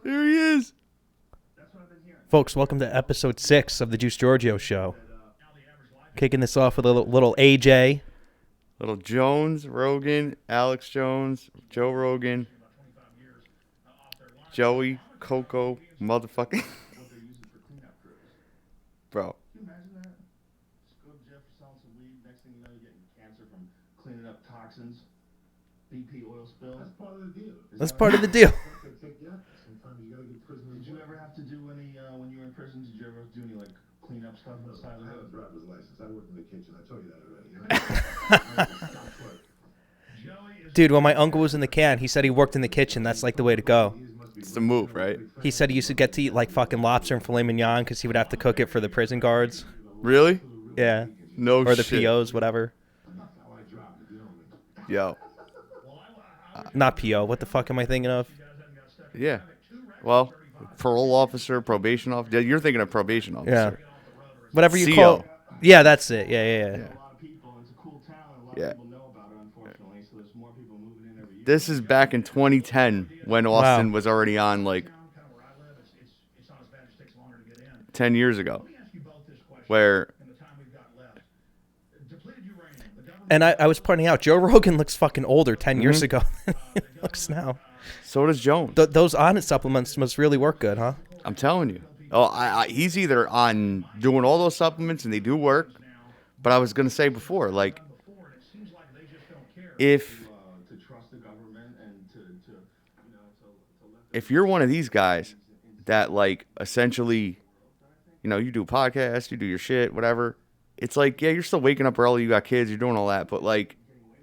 There he is. Folks, welcome to episode 6 of the Giorgio show. Kicking this off with a little AJ. Little Jones, Rogan, Alex Jones, Joe Rogan, Joey, Coco, motherfucking. Bro. Can you imagine that? Just go to jail for selling some weed. Next thing you know, you're getting cancer from cleaning up toxins, BP oil spill. That's part of the deal. That's part of the deal. Sometimes you gotta get prison. Did you ever have to do any, when you were in prison, did you ever do any, like, clean up stuff on the side of the I house? have a driver's license. I work in the kitchen. I told you that already. Dude, when my uncle was in the can, he said he worked in the kitchen. That's like the way to go. It's the move, right? He said he used to get to eat like fucking lobster and filet mignon because he would have to cook it for the prison guards. Really? Yeah. No Or the shit. POs, whatever. Yo. Not PO. What the fuck am I thinking of? Yeah. Well, parole officer, probation officer. You're thinking of probation Yeah. officer. Whatever you CO. call. Yeah, that's it. Yeah. A lot of people, it's a cool town, and a lot Yeah. of people know about it, unfortunately, so there's more people moving in every year. This is back in 2010 when Austin was already on like 10 years ago. Where And I was pointing out, Joe Rogan looks fucking older 10 years ago than he looks now. so does Jones. Those honest supplements must really work good, huh? I'm telling you. Oh, he's either on doing all those supplements and they do work, but I was gonna say before, like, if To trust the government and to you know, to let if you're one of these guys that like essentially, you know, you do podcasts, you do your shit, whatever. It's like, yeah, you're still waking up early, you got kids, you're doing all that, but like,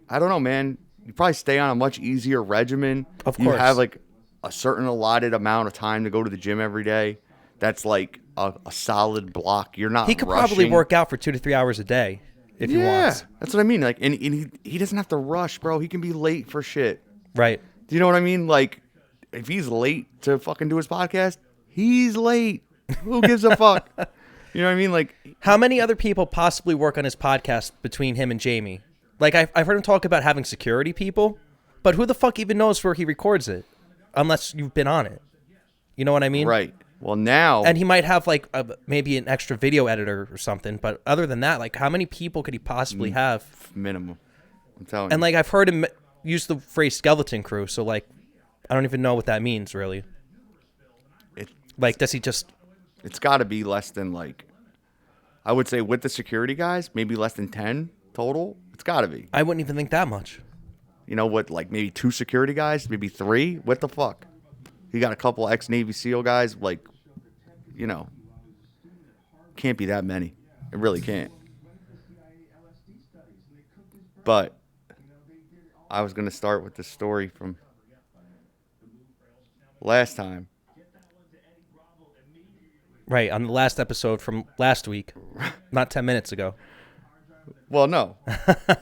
I don't know, man. You probably stay on a much easier regimen. Of You course. have like a certain allotted amount of time to go to the gym every day. That's like a solid block. You're not. He could rushing. probably work out for 2 to 3 hours a day if he wants. That's what I mean. Like, and he doesn't have to rush, bro. He can be late for shit. Right. Do you know what I mean? Like, if he's late to fucking do his podcast, he's late. Who gives a fuck? You know what I mean? Like, How many other people possibly work on his podcast between him and Jamie? Like, I've heard him talk about having security people, but who the fuck even knows where he records it? Unless you've been on it. You know what I mean? right. Well, now. And he might have, like, maybe an extra video editor or something, but other than that, like, how many people could he possibly have? minimum. I'm telling And, you. like, I've heard him use the phrase skeleton crew, so, like, I don't even know what that means, really. It, Like, does he just... it's got to be less than, like, I would say with the security guys, maybe less than 10 total. It's got to be. I wouldn't even think that much. You know what? Like, maybe 2 security guys, maybe 3. What the fuck? He got a couple ex-Navy SEAL guys, like, you know, can't be that many. It really can't. But I was going to start with the story from last time. Right, on the last episode from last week, not 10 minutes ago. Well, no.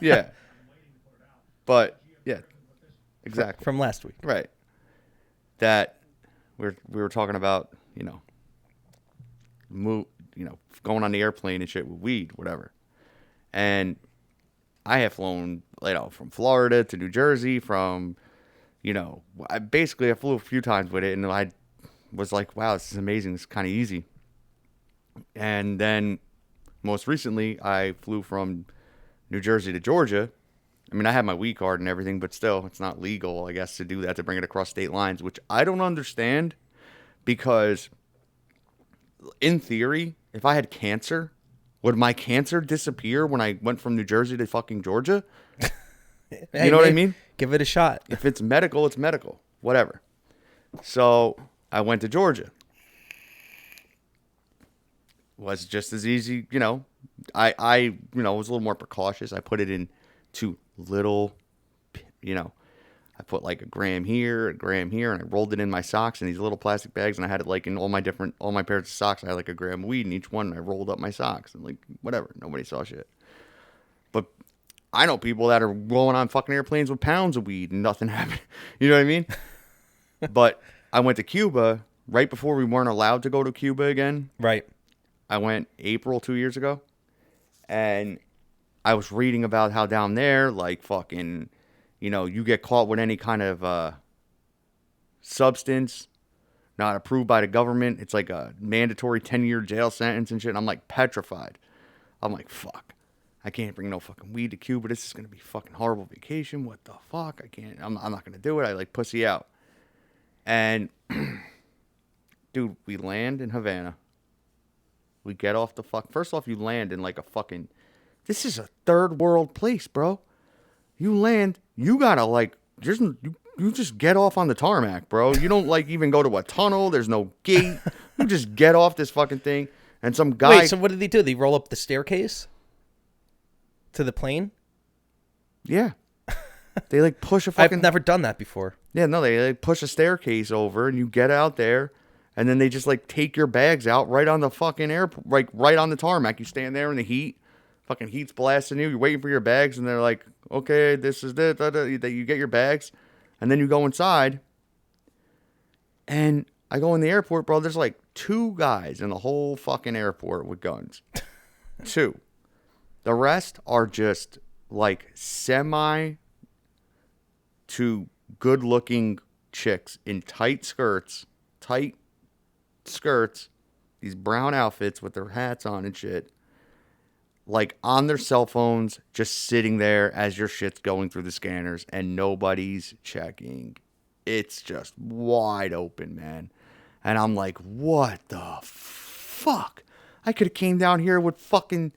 Yeah. But, yeah, exactly. From last week. Right. That we were talking about, you know, going on the airplane and shit with weed, whatever. And I have flown, you know, from Florida to New Jersey, from, you know, I flew a few times with it, and I was like, wow, this is amazing. It's kind of easy. And then most recently, I flew from New Jersey to Georgia. I mean, I had my weed card and everything, but still, it's not legal, I guess, to do that, to bring it across state lines, which I don't understand, because in theory, if I had cancer, would my cancer disappear when I went from New Jersey to fucking Georgia? Hey, You know what I man, mean? Give it a shot. If it's medical, it's medical. Whatever. So I went to Georgia. Was just as easy, you know. I was a little more precautious. I put it in 2 little, you know, I put like a gram here, and I rolled it in my socks in these little plastic bags, and I had it like in all my pairs of socks. I had like a gram of weed in each one, and I rolled up my socks, and like, whatever. Nobody saw shit. But I know people that are going on fucking airplanes with pounds of weed and nothing happened. You know what I mean? But I went to Cuba right before we weren't allowed to go to Cuba again. Right. I went April 2 years ago, and I was reading about how down there, like, fucking, you know, you get caught with any kind of substance, not approved by the government. It's like a mandatory 10-year jail sentence and shit. And I'm like petrified. I'm like, fuck. I can't bring no fucking weed to Cuba. This is going to be a fucking horrible vacation. What the fuck? I can't. I'm not going to do it. I like pussy out. And, dude, we land in Havana. We get off the fuck. First off, you land in like a fucking. This is a third world place, bro. You land. You gotta like. You just get off on the tarmac, bro. You don't like even go to a tunnel. There's no gate. You just get off this fucking thing. And some guy. Wait, so what did they do? They roll up the staircase to the plane? Yeah. They like push a fucking. I've never done that before. Yeah, no, they like push a staircase over and you get out there and then they just like take your bags out right on the fucking airport, like right on the tarmac. You stand there in the heat, fucking heat's blasting you. You're waiting for your bags and they're like, okay, this is it. That you get your bags and then you go inside. And I go in the airport, bro. There's like 2 guys in the whole fucking airport with guns. 2. The rest are just like semi to good looking chicks in tight skirts, these brown outfits with their hats on and shit, like on their cell phones, just sitting there as your shit's going through the scanners and nobody's checking. It's just wide open, man. And I'm like, what the fuck? I could have came down here with fucking,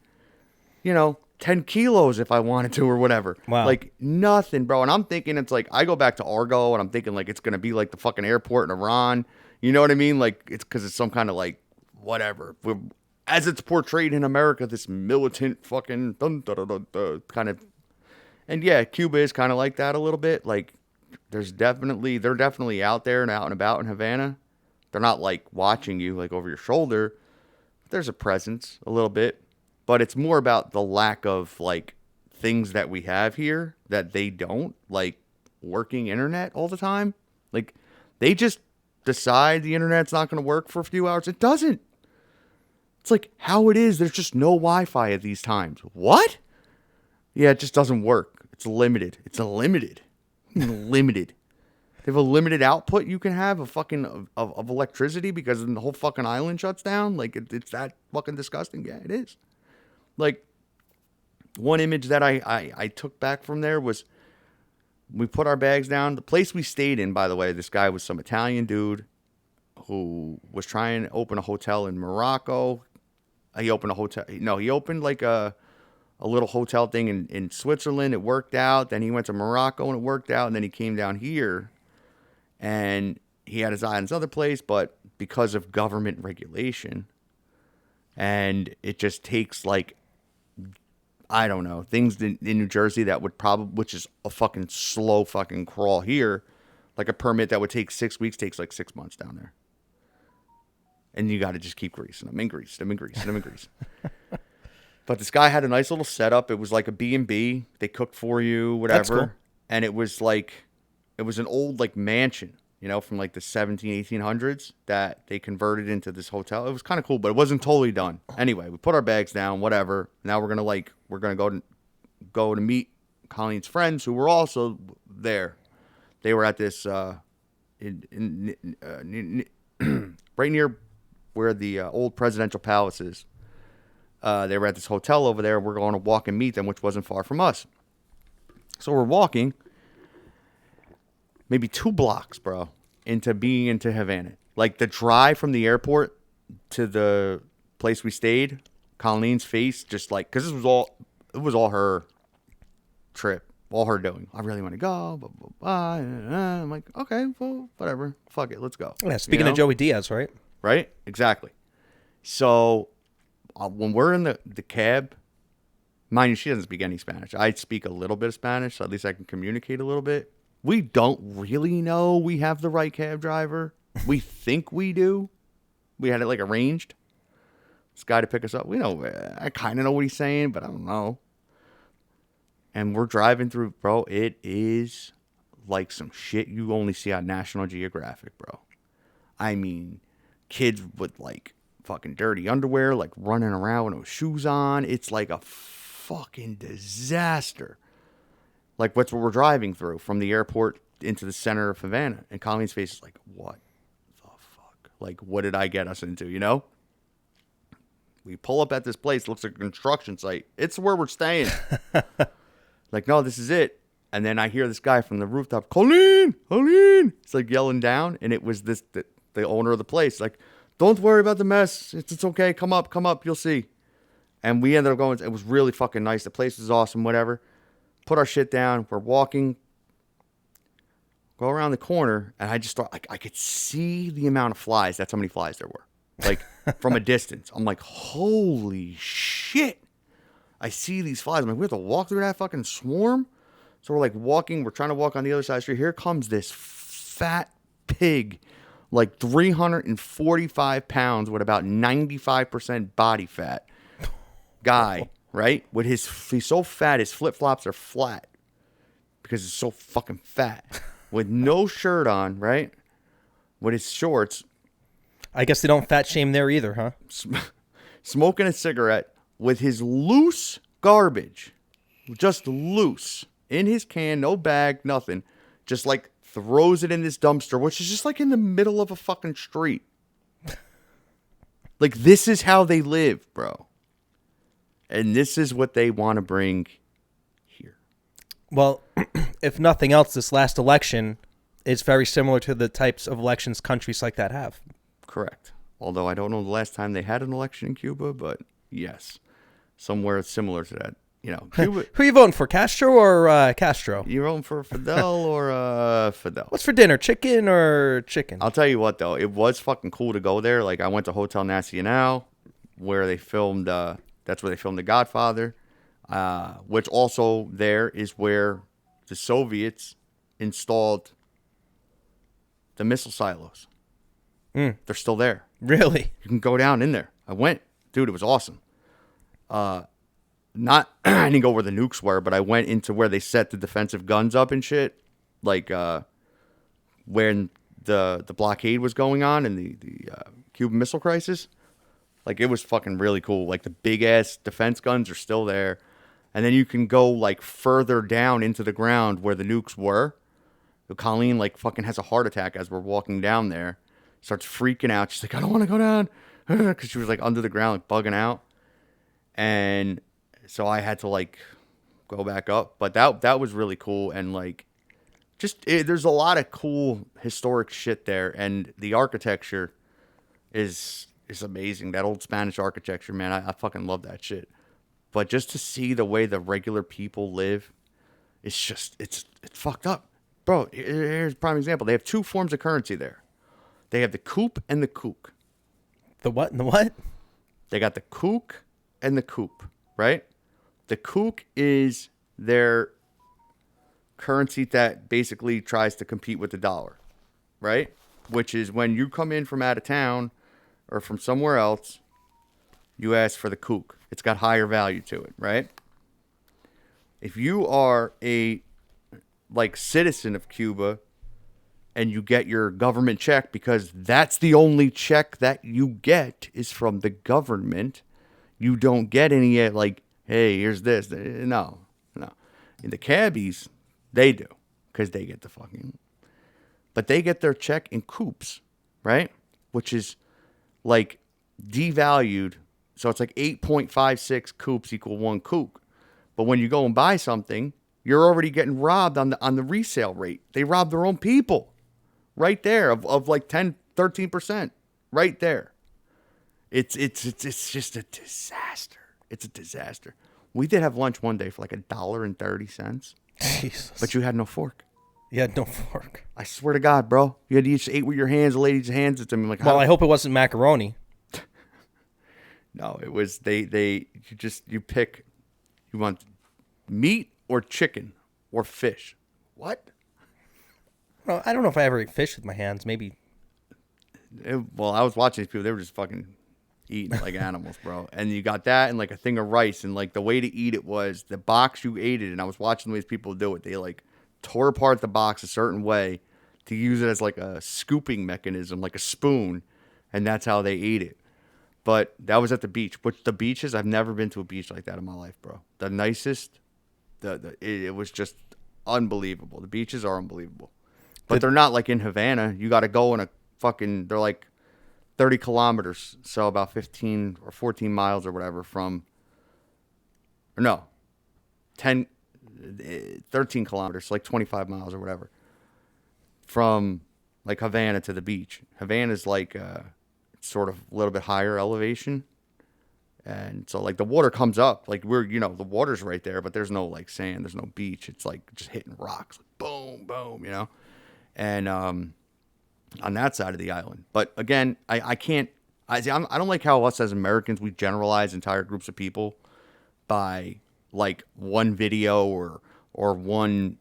10 kilos if I wanted to or whatever. Wow. Like nothing, bro. And I'm thinking it's like, I go back to Argo and I'm thinking like it's going to be like the fucking airport in Iran. You know what I mean? Like it's because it's some kind of like whatever. As it's portrayed in America, this militant fucking dun, dun, dun, dun, dun, kind of. And yeah, Cuba is kind of like that a little bit. Like they're definitely out there and out and about in Havana. They're not like watching you like over your shoulder. There's a presence a little bit. But it's more about the lack of, like, things that we have here that they don't, like working internet all the time. Like, they just decide the internet's not going to work for a few hours. It doesn't. It's like how it is. There's just no Wi-Fi at these times. What? Yeah, it just doesn't work. It's limited. Limited. They have a limited output you can have of electricity because the whole fucking island shuts down. Like, it's that fucking disgusting. Yeah, it is. Like, one image that I took back from there was we put our bags down. The place we stayed in, by the way, this guy was some Italian dude who was trying to open a hotel in Morocco. He opened a hotel. No, he opened like a little hotel thing in Switzerland. It worked out. Then he went to Morocco and it worked out. And then he came down here and he had his eye on this other place. But because of government regulation, and it just takes like, I don't know, things in New Jersey that would which is a fucking slow fucking crawl here. Like a permit that would take 6 weeks takes like 6 months down there. And you got to just keep greasing them and greasing them and greasing them and greasing. But this guy had a nice little setup. It was like a B&B. They cooked for you, whatever. That's cool. And it was an old like mansion, from like the 1800s that they converted into this hotel. It was kind of cool, but it wasn't totally done. Anyway, we put our bags down, whatever. Now we're going to go to meet Colleen's friends who were also there. They were at this right near where the old presidential palace is. They were at this hotel over there. We're going to walk and meet them, which wasn't far from us. So we're walking maybe 2 blocks, bro, into Havana. Like the drive from the airport to the place we stayed, Colleen's face just like, because it was all her trip, all her doing. I really want to go, blah, blah, blah. I'm like, okay, well, whatever. Fuck it, let's go. Yeah, speaking of Joey Diaz, right? Right? Exactly. So when we're in the cab, mind you, she doesn't speak any Spanish. I speak a little bit of Spanish, so at least I can communicate a little bit. We don't really know we have the right cab driver. We think we do. We had it like arranged. This guy to pick us up. I kind of know what he's saying, but I don't know. And we're driving through, bro. It is like some shit you only see on National Geographic, bro. I mean, kids with like fucking dirty underwear, like running around with no shoes on. It's like a fucking disaster. Like, what's what we're driving through from the airport into the center of Havana. And Colleen's face is like, what the fuck? Like, what did I get us into, you know? We pull up at this place, looks like a construction site. It's where we're staying. Like, no, this is it. And then I hear this guy from the rooftop, Colleen, Colleen. It's like yelling down, and it was the owner of the place. Like, don't worry about the mess. It's okay. Come up. You'll see. And we ended up going. It was really fucking nice. The place was awesome. Whatever. Put our shit down. We're walking. Go around the corner, and I just thought, like, I could see the amount of flies. That's how many flies there were. Like, from a distance. I'm like, holy shit. I see these flies. I'm like, we have to walk through that fucking swarm? So we're like walking. We're trying to walk on the other side of the street. Here comes this fat pig, like 345 pounds with about 95% body fat guy, right? He's so fat, his flip-flops are flat because he's so fucking fat. With no shirt on, right? With his shorts. I guess they don't fat shame there either, huh? Smoking a cigarette with his loose garbage, just loose, in his can, no bag, nothing. Just like throws it in this dumpster, which is just like in the middle of a fucking street. Like, this is how they live, bro. And this is what they want to bring here. Well, if nothing else, this last election is very similar to the types of elections countries like that have. Correct. Although I don't know the last time they had an election in Cuba, but yes, somewhere similar to that. You know, Cuba. Who are you voting for, Castro or Castro? You voting for Fidel or Fidel? What's for dinner, chicken or chicken? I'll tell you what, though. It was fucking cool to go there. Like, I went to Hotel Nacional, where they filmed, that's where they filmed The Godfather, which also there is where the Soviets installed the missile silos. They're still there. Really? You can go down in there. I went. Dude, it was awesome. Not, I didn't go where the nukes were, but I went into where they set the defensive guns up and shit. Like, when the blockade was going on and the Cuban Missile Crisis. Like, it was fucking really cool. Like, the big-ass defense guns are still there. And then you can go, like, further down into the ground where the nukes were. So Colleen, like, fucking has a heart attack as we're walking down there. Starts freaking out. She's like, I don't want to go down. Because she was, like, under the ground, like, bugging out. And so I had to, like, go back up. But that was really cool. And, like, there's a lot of cool historic shit there. And the architecture is amazing. That old Spanish architecture, man. I fucking love that shit. But just to see the way the regular people live, it's fucked up. Bro, here's a prime example. They have two forms of currency there. They have the koop and the kook. The what and the what? They got the kook and the koop, right? The kook is their currency that basically tries to compete with the dollar, right? Which is when you come in from out of town or from somewhere else, you ask for the kook. It's got higher value to it, right? If you are a citizen of Cuba and you get your government check, because that's the only check that you get is from the government, you don't get any like, hey, here's this. No. And the cabbies, they do, because they get the fucking, but they get their check in coops, right? Which is like devalued. So it's like 8.56 coops equal one kook. But when you go and buy something, you're already getting robbed on the resale rate. They rob their own people right there of like 10, 13% right there. It's just a disaster. It's a disaster. We did have lunch one day for like $1.30. Jesus. But you had no fork. You had no fork. I swear to God, bro. You had to eat with your hands. The lady just hands it to me. Like, Well, I hope it wasn't macaroni. No, it was you pick. You want meat or chicken or fish. What? Well, I don't know if I ever ate fish with my hands. Maybe. Well, I was watching these people. They were just fucking eating like animals, bro. And you got that and like a thing of rice. And like the way to eat it was the box you ate it. And I was watching the ways people do it. They like tore apart the box a certain way to use it as like a scooping mechanism, like a spoon. And that's how they ate it. But that was at the beach. Which the beaches, I've never been to a beach like that in my life, bro. The nicest, it was just unbelievable. The beaches are unbelievable. But they're not like in Havana. You got to go in a fucking, they're like 30 kilometers, so about 15 or 14 miles or whatever from, or no, 10, 13 kilometers, like 25 miles or whatever, from like Havana to the beach. Havana's like sort of a little bit higher elevation. And so like the water comes up, like the water's right there, but there's no like sand, there's no beach. It's like just hitting rocks, like boom, boom, and on that side of the island. But again, I can't, I don't like how us as Americans, we generalize entire groups of people by like one video or one,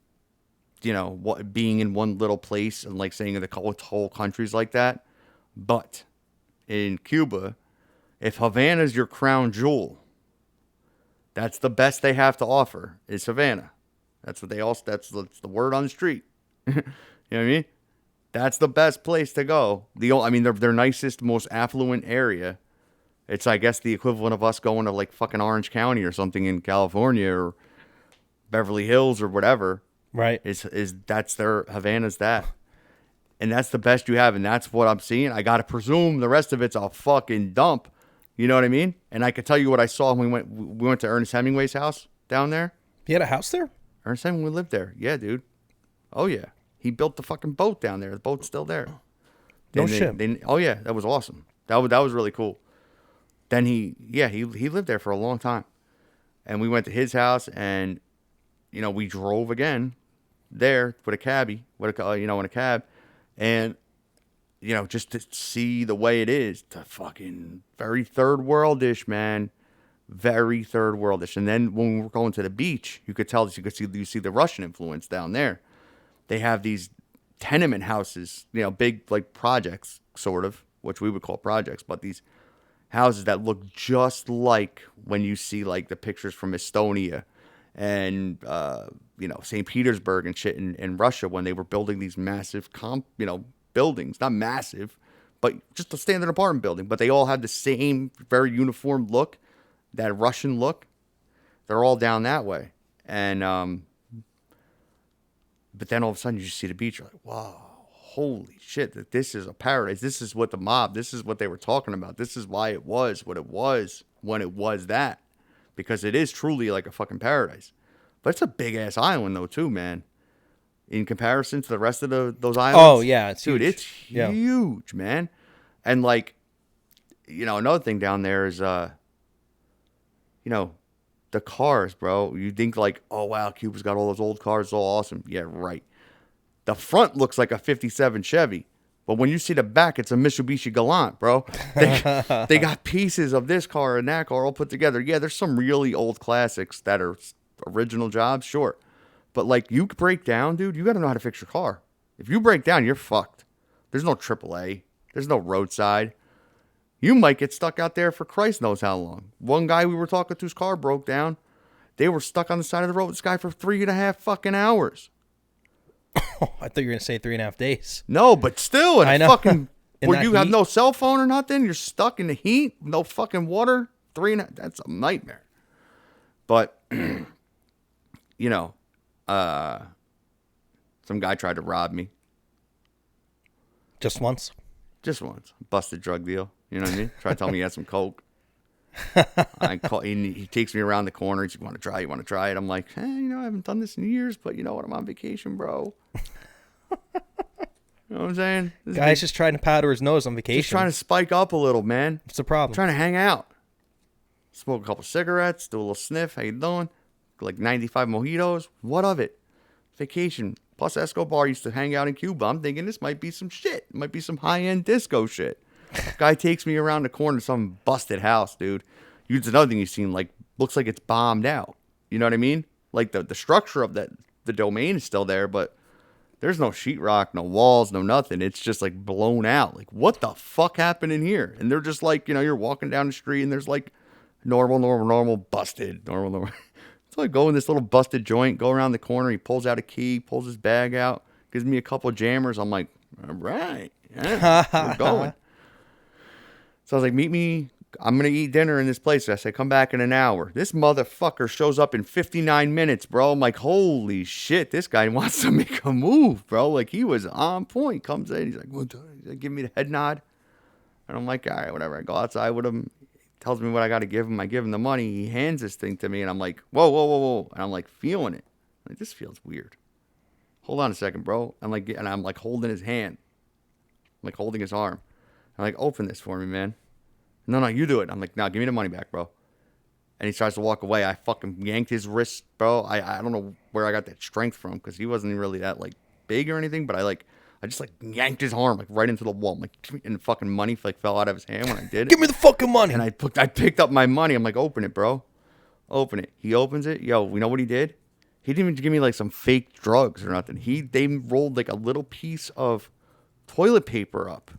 what being in one little place and like saying the whole country's like that. But in Cuba, if Havana's your crown jewel, that's the best they have to offer is Havana. That's what that's the word on the street. You know what I mean? That's the best place to go. Their nicest, most affluent area. It's, I guess, the equivalent of us going to like fucking Orange County or something in California or Beverly Hills or whatever. Right. That's their Havana's that. And that's the best you have, and that's what I'm seeing. I gotta presume the rest of it's a fucking dump. You know what I mean? And I could tell you what I saw when we went to Ernest Hemingway's house down there. He had a house there? Ernest Hemingway lived there. Yeah, dude. Oh, yeah. He built the fucking boat down there. The boat's still there. No shit. Oh, yeah. That was awesome. That was really cool. Then he lived there for a long time. And we went to his house and, we drove again there with a cabbie, in a cab. And just to see the way it is, the fucking very third worldish, man. Very third worldish. And then when we were going to the beach, you could see the Russian influence down there. They have these tenement houses, big like projects, sort of, which we would call projects, but these houses that look just like when you see like the pictures from Estonia and St. Petersburg and shit in Russia when they were building these massive buildings, not massive, but just a standard apartment building. But they all have the same very uniform look, that Russian look. They're all down that way. And, but then all of a sudden you just see the beach. You're like, wow, holy shit, this is a paradise. This is what this is what they were talking about. This is why it was what it was when it was that. Because it is truly like a fucking paradise. But it's a big ass island though too, man. In comparison to the rest of those islands. Oh, yeah. It's dude, huge. it's huge, man. And like, another thing down there is, the cars, bro. You think like, oh, wow, Cuba's got all those old cars. It's all awesome. Yeah, right. The front looks like a 57 Chevy. But when you see the back, it's a Mitsubishi Galant, bro. They got pieces of this car and that car all put together. Yeah, there's some really old classics that are original jobs, sure. But, like, you break down, dude, you got to know how to fix your car. If you break down, you're fucked. There's no AAA. There's no roadside. You might get stuck out there for Christ knows how long. One guy we were talking to's car broke down. They were stuck on the side of the road with this guy for 3.5 fucking hours. Oh, I thought you were going to say 3.5 days. No, but still, I know. Fucking, where you have heat? no cell phone or nothing, you're stuck in the heat, no fucking water. 3.5, that's a nightmare. But, some guy tried to rob me. Just once? Just once. Busted drug deal. You know what I mean? Tried to tell me he had some coke. He takes me around the corner. He's like, you want to try it? You want to try it? I'm like, I haven't done this in years, but you know what? I'm on vacation, bro. You know what I'm saying? Guy's just trying to powder his nose on vacation. Just trying to spike up a little, man. What's the problem? I'm trying to hang out. Smoke a couple cigarettes, do a little sniff. How you doing? Like 95 mojitos. What of it? Vacation. Plus Escobar used to hang out in Cuba. I'm thinking this might be some shit. It might be some high-end disco shit. Guy takes me around the corner to some busted house, dude. It's another thing you've seen, like, looks like it's bombed out. You know what I mean? Like, the structure of the domain is still there, but there's no sheetrock, no walls, no nothing. It's just, like, blown out. Like, what the fuck happened in here? And they're just like, you're walking down the street and there's, like, normal, busted, normal. So I go in this little busted joint, go around the corner. He pulls out a key, pulls his bag out, gives me a couple of jammers. I'm like, all right, yeah, we're going. So I was like, meet me. I'm going to eat dinner in this place. I said, come back in an hour. This motherfucker shows up in 59 minutes, bro. I'm like, holy shit, this guy wants to make a move, bro. Like, he was on point. Comes in, he's like, give me the head nod. And I'm like, all right, whatever. I go outside with him. He tells me what I got to give him. I give him the money. He hands this thing to me, and I'm like, whoa, whoa, whoa, whoa. And I'm like feeling it. I'm like, this feels weird. Hold on a second, bro. I'm like holding his hand. I'm like holding his arm. I'm like, open this for me, man. No, you do it. I'm like, no, give me the money back, bro. And he starts to walk away. I fucking yanked his wrist, bro. I don't know where I got that strength from because he wasn't really that like big or anything. But I just like yanked his arm like right into the wall. I'm like, and the fucking money like fell out of his hand when I did it. Give me the fucking money. And I picked up my money. I'm like, open it, bro. Open it. He opens it. Yo, we know what he did? He didn't even give me like some fake drugs or nothing. They rolled like a little piece of toilet paper up.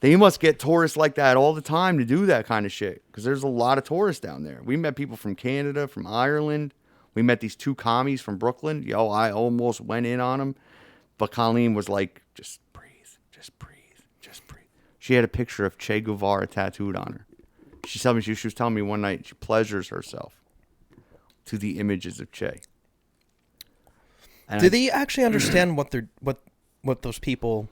They must get tourists like that all the time to do that kind of shit because there's a lot of tourists down there. We met people from Canada, from Ireland. We met these two commies from Brooklyn. Yo, I almost went in on them. But Colleen was like, just breathe, just breathe, just breathe. She had a picture of Che Guevara tattooed on her. She was telling me one night she pleasures herself to the images of Che. And Do they actually understand what those people?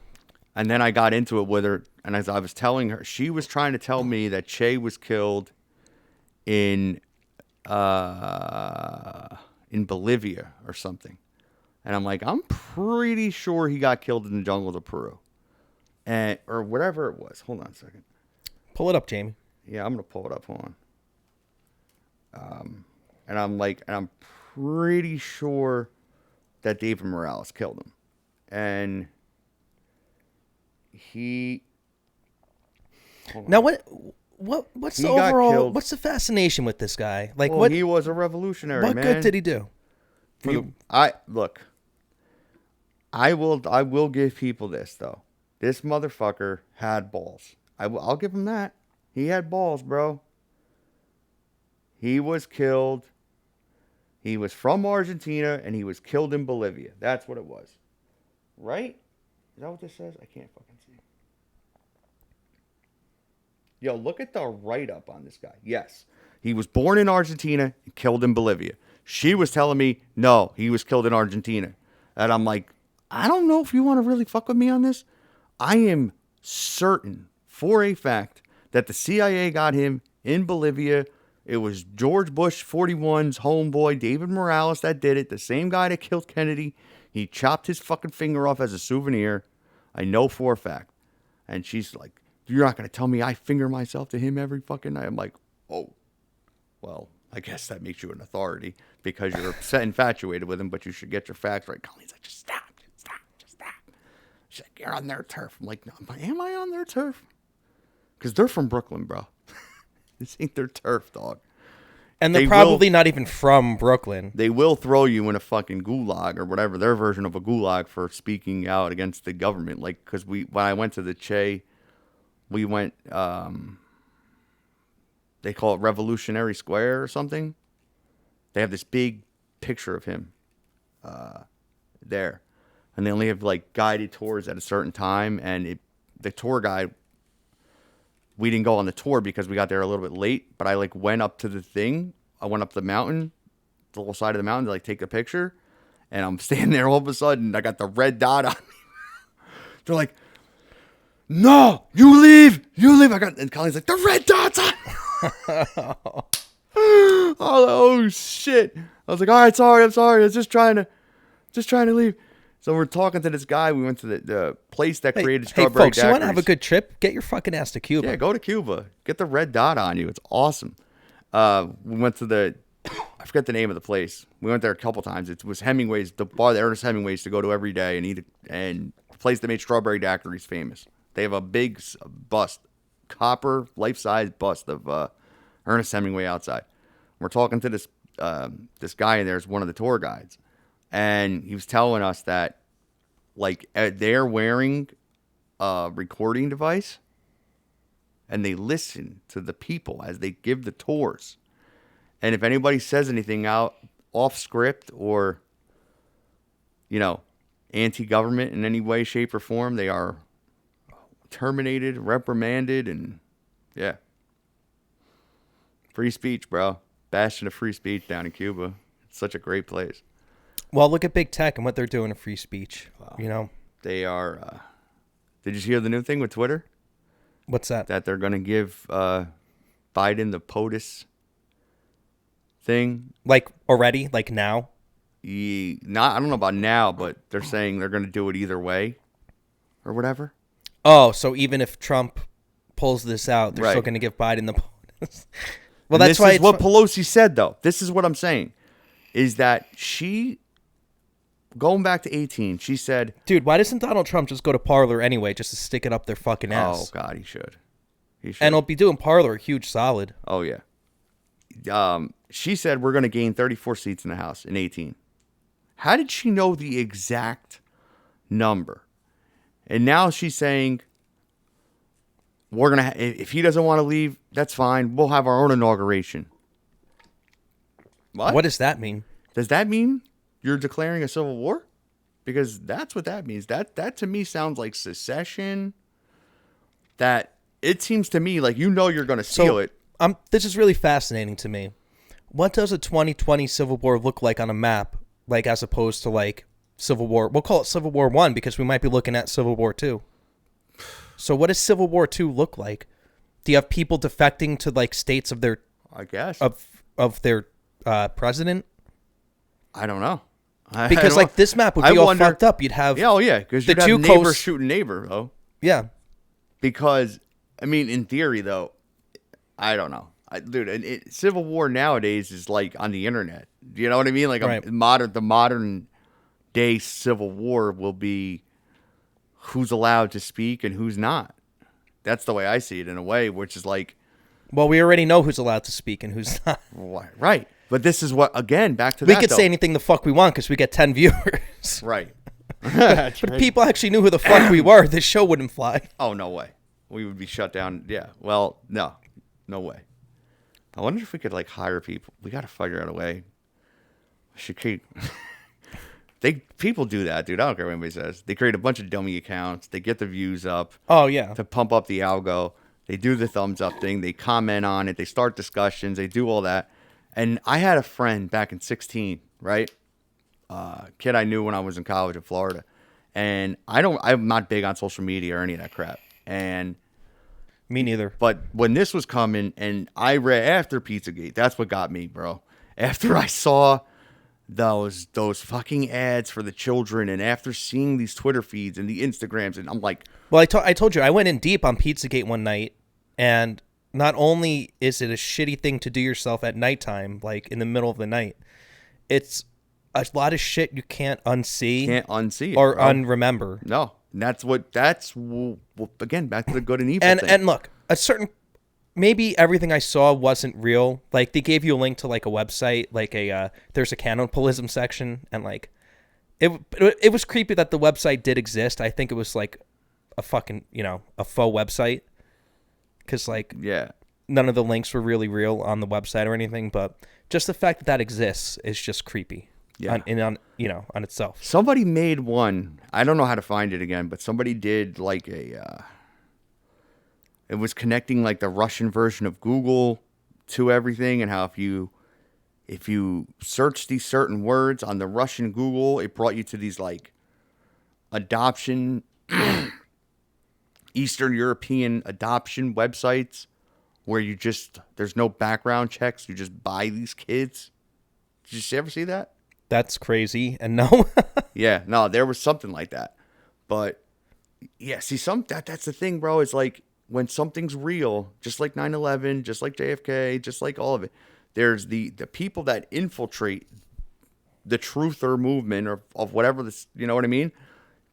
And then I got into it with her, and as I was telling her, she was trying to tell me that Che was killed in Bolivia or something. And I'm like, I'm pretty sure he got killed in the jungles of Peru. Or whatever it was. Hold on a second. Pull it up, Jamie. Yeah, I'm going to pull it up. Hold on. And I'm pretty sure that David Morales killed him. And he... Now, what's the overall... What's the fascination with this guy? Like, well, he was a revolutionary, what man. good did he do? I will give people this, though. This motherfucker had balls. I'll give him that. He had balls, bro. He was killed. He was from Argentina, and he was killed in Bolivia. That's what it was. Right? Is that what this says? I can't fucking see. Yo, look at the write-up on this guy. Yes. He was born in Argentina and killed in Bolivia. She was telling me, no, he was killed in Argentina. And I'm like, I don't know if you want to really fuck with me on this. I am certain for a fact that the CIA got him in Bolivia. It was George Bush 41's homeboy, David Morales, that did it. The same guy that killed Kennedy. He chopped his fucking finger off as a souvenir. I know for a fact. And she's like, you're not going to tell me I finger myself to him every fucking night? I'm like, oh, well, I guess that makes you an authority because you're infatuated with him, but you should get your facts right. Colleen's like, just stop. She's like, you're on their turf. I'm like, no, am I on their turf? Because they're from Brooklyn, bro. This ain't their turf, dog. And they're probably not even from Brooklyn. They will throw you in a fucking gulag or whatever, their version of a gulag for speaking out against the government. Like, because when I went to the Che, we went, they call it Revolutionary Square or something. They have this big picture of him there. And they only have like guided tours at a certain time. And the tour guide, we didn't go on the tour because we got there a little bit late. But I like went up to the thing. I went up the mountain, the little side of the mountain to like take a picture. And I'm standing there all of a sudden. I got the red dot on me. They're like, no, you leave. And Colleen's like, the red dot's on. Oh shit. I was like, all right, sorry. I'm sorry. I was just trying to leave. So we're talking to this guy. We went to the place that created strawberry folks, daiquiris. you want to have a good trip? Get your fucking ass to Cuba. Yeah, go to Cuba. Get the red dot on you. It's awesome. We went to I forget the name of the place. We went there a couple times. It was Hemingway's, the bar that Ernest Hemingway used to go to every day and eat, and the place that made strawberry daiquiris famous. They have a big bust, copper, life-size bust of Ernest Hemingway outside. We're talking to this guy in there, is one of the tour guides. And he was telling us that, like, they're wearing a recording device, and they listen to the people as they give the tours. And if anybody says anything out off script or, anti-government in any way, shape, or form, they are terminated, reprimanded, and yeah. Free speech, bro. Bastion of free speech down in Cuba. It's such a great place. Well, look at big tech and what they're doing to free speech. Wow. They are. Did you hear the new thing with Twitter? What's that? That they're going to give Biden the POTUS thing. Like already? Like now? I don't know about now, but they're saying they're going to do it either way or whatever. Oh, so even if Trump pulls this out, they're still going to give Biden the bonus. Well, And that's why this is it's what Pelosi said, though. This is what I'm saying, is that going back to 18, she said, dude, why doesn't Donald Trump just go to Parler anyway, just to stick it up their fucking ass? oh, God, he should. And he'll be doing Parler a huge solid. Oh, yeah. She said we're going to gain 34 seats in the House in 18. How did she know the exact number? And now she's saying, we're going to, if he doesn't want to leave, that's fine. We'll have our own inauguration. What does that mean? Does that mean you're declaring a civil war? Because that's what that means. That to me sounds like secession. That it seems to me like you're going to steal it. This is really fascinating to me. What does a 2020 Civil War look like on a map, like as opposed to like Civil War? We'll call it Civil War 1 because we might be looking at Civil War 2. So what does Civil War 2 look like? Do you have people defecting to like states of their, I guess, of their president? I don't know. Because like this map would be all fucked up. You'd have because you'd have neighbor shooting neighbor though. Yeah. Because I mean, in theory though, I don't know, dude. Civil War nowadays is like on the internet. Do you know what I mean? Like right. the modern day Civil War will be who's allowed to speak and who's not. That's the way I see it in a way, which is like, well, we already know who's allowed to speak and who's not. Right. But this is what, again, back to we that. We could say anything the fuck we want because we get 10 viewers. Right. But if people actually knew who the fuck we were, this show wouldn't fly. Oh, no way. We would be shut down. Yeah. Well, no way. I wonder if we could like hire people. We got to figure out a way. Should keep. People do that, dude. I don't care what anybody says. They create a bunch of dummy accounts. They get the views up. Oh yeah. To pump up the algo. They do the thumbs up thing. They comment on it. They start discussions. They do all that. And I had a friend back in 16, right? Kid I knew when I was in college in Florida. And I'm not big on social media or any of that crap. And me neither. But when this was coming, and I read after Pizzagate, that's what got me, bro. After I saw those fucking ads for the children, and after seeing these Twitter feeds and the Instagrams, and I'm like, well, I told you I went in deep on Pizzagate one night, and not only is it a shitty thing to do yourself at nighttime, like in the middle of the night, it's a lot of shit you can't unsee. Can't unsee it, or bro. Unremember. No, that's again back to the good and evil thing. And look, maybe everything I saw wasn't real. Like they gave you a link to like a website, like there's a cannibalism section, and like it was creepy that the website did exist. I think it was like a fucking a faux website. Because like none of the links were really real on the website or anything, but just the fact that exists is just creepy. Yeah, on itself. Somebody made one. I don't know how to find it again, but somebody did like it was connecting like the Russian version of Google to everything, and how if you search these certain words on the Russian Google, it brought you to these like adoption. Eastern European adoption websites where there's no background checks. You just buy these kids. Did you ever see that? That's crazy. And no. Yeah, no, there was something like that. But yeah, see, that's the thing, bro. It's like when something's real, just like 9/11, just like JFK, just like all of it, there's the people that infiltrate the truther movement of whatever this, you know what I mean?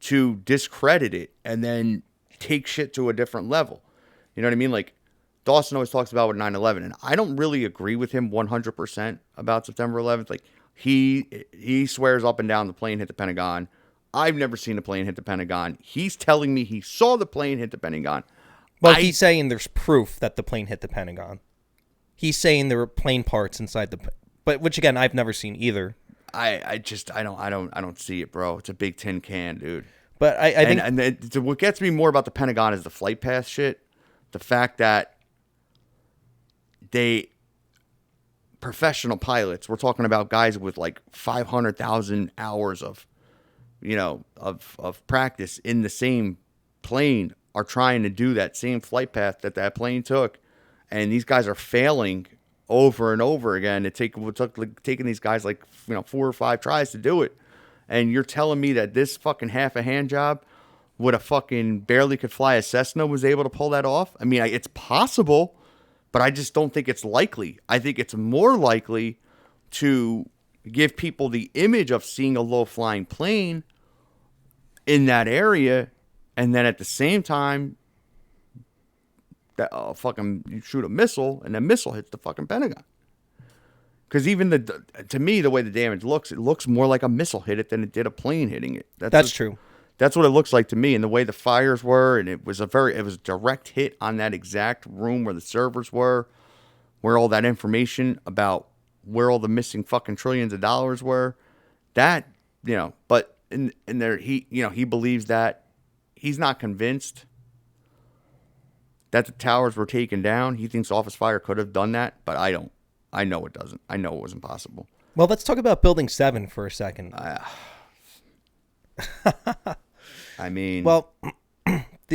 To discredit it and then take shit to a different level. You know what I mean? Like Dawson always talks about with 9/11, and I don't really agree with him 100% about September 11th. Like he swears up and down the plane hit the Pentagon. I've never seen a plane hit the Pentagon. He's telling me he saw the plane hit the Pentagon. Well, he's saying there's proof that the plane hit the Pentagon. He's saying there were plane parts inside but which again I've never seen either. I don't see it, bro. It's a big tin can, dude. But I think what gets me more about the Pentagon is the flight path shit. The fact that professional pilots, we're talking about guys with like 500,000 hours of practice in the same plane are trying to do that same flight path that plane took, and these guys are failing over and over again. It took taking these guys like 4 or 5 tries to do it, and you're telling me that this fucking half a hand job with a fucking barely could fly a Cessna was able to pull that off? I mean, it's possible, but I just don't think it's likely. I think it's more likely to give people the image of seeing a low flying plane in that area, and then at the same time that fucking you shoot a missile and the missile hits the fucking Pentagon. Because even to me, the way the damage looks, it looks more like a missile hit it than it did a plane hitting it. That's true. That's what it looks like to me, and the way the fires were, and it was a direct hit on that exact room where the servers were, where all that information about where all the missing fucking trillions of dollars were. That, but in there, he believes that. He's not convinced that the towers were taken down. He thinks Office Fire could have done that, but I don't. I know it doesn't. I know it was impossible. Well, let's talk about Building 7 for a second. I mean... Well,